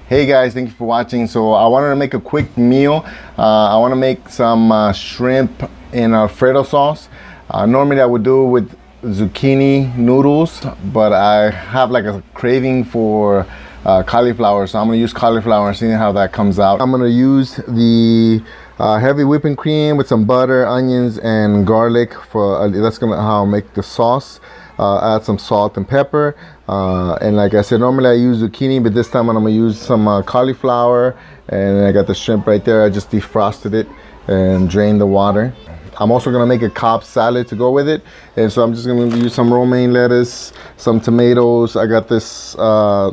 Hey guys, thank you for watching. So I wanted to make a quick meal. I want to make some shrimp in Alfredo sauce. Normally I would do it with zucchini noodles, but I have like a craving for cauliflower, so I'm going to use cauliflower and see how that comes out. I'm going to use the heavy whipping cream with some butter, onions, and garlic. That's gonna how I'll make the sauce. Add some salt and pepper, and like I said, normally I use zucchini, but this time I'm gonna use some cauliflower, and I got the shrimp right there. I just defrosted it and drained the water. I'm also gonna make a Cobb salad to go with it, and so I'm just gonna use some romaine lettuce, some tomatoes. I got this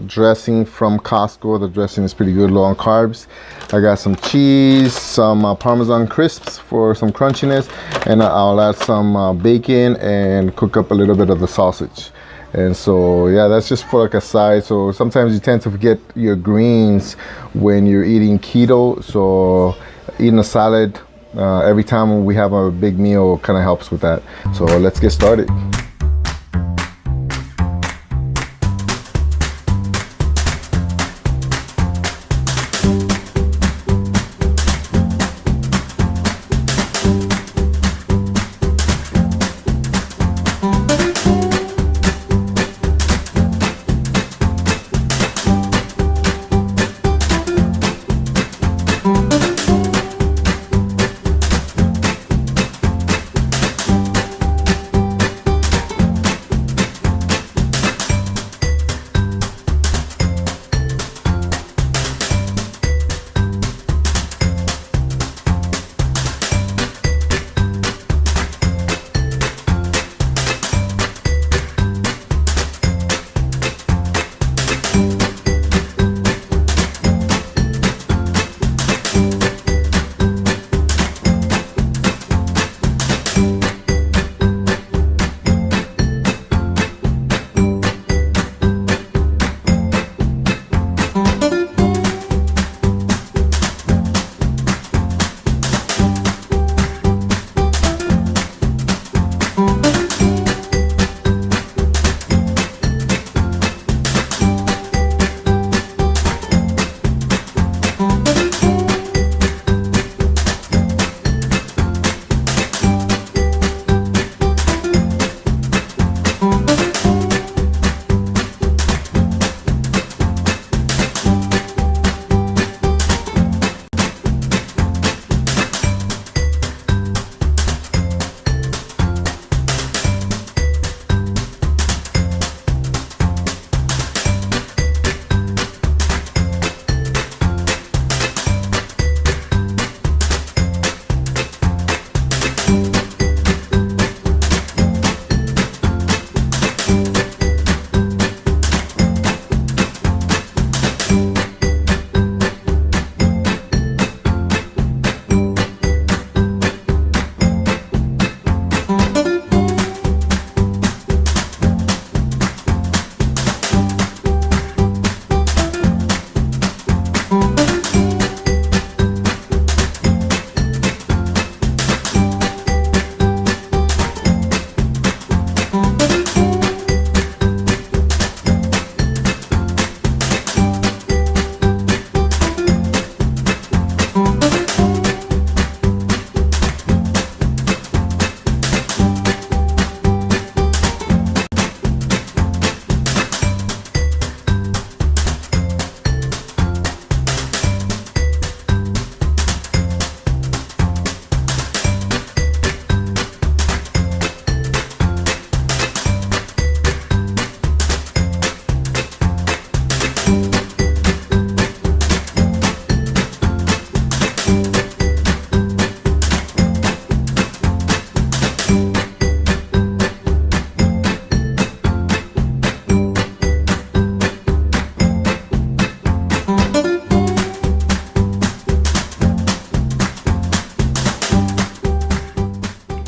dressing from Costco. The dressing is pretty good, low on carbs. I got some cheese, some parmesan crisps for some crunchiness, and I'll add some bacon and cook up a little bit of the sausage. And so yeah, that's just for like a side. So sometimes you tend to forget your greens when you're eating keto, so eating a salad every time we have a big meal kind of helps with that. So let's get started.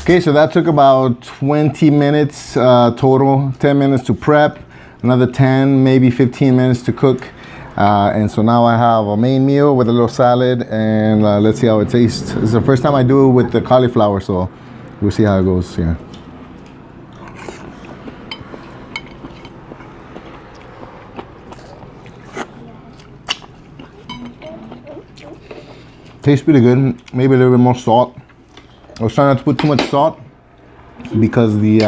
Okay, so that took about 20 minutes total, 10 minutes to prep, another 10, maybe 15 minutes to cook. And so now I have a main meal with a little salad, and let's see how it tastes. It's the first time I do it with the cauliflower, so we'll see how it goes here. Tastes pretty good. Maybe a little bit more salt. I was trying not to put too much salt because the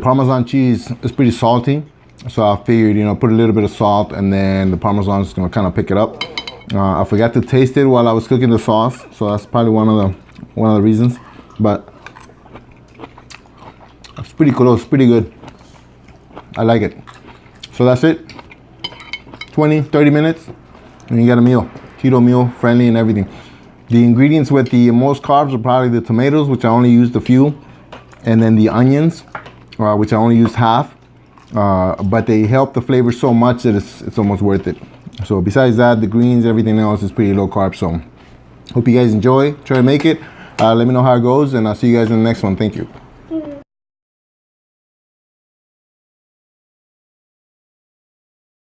Parmesan cheese is pretty salty. So I figured, you know, put a little bit of salt and then the Parmesan is gonna kind of pick it up. I forgot to taste it while I was cooking the sauce, so that's probably one of the reasons. But it's pretty close, pretty good. I like it. So that's it. 20-30 minutes and you got a meal. Keto meal, friendly and everything. The ingredients with the most carbs are probably the tomatoes, which I only used a few, and then the onions, which I only used half. But they help the flavor so much that it's almost worth it. So besides that, the greens, everything else is pretty low carb. So hope you guys enjoy. Try to make it. Let me know how it goes, and I'll see you guys in the next one. Thank you.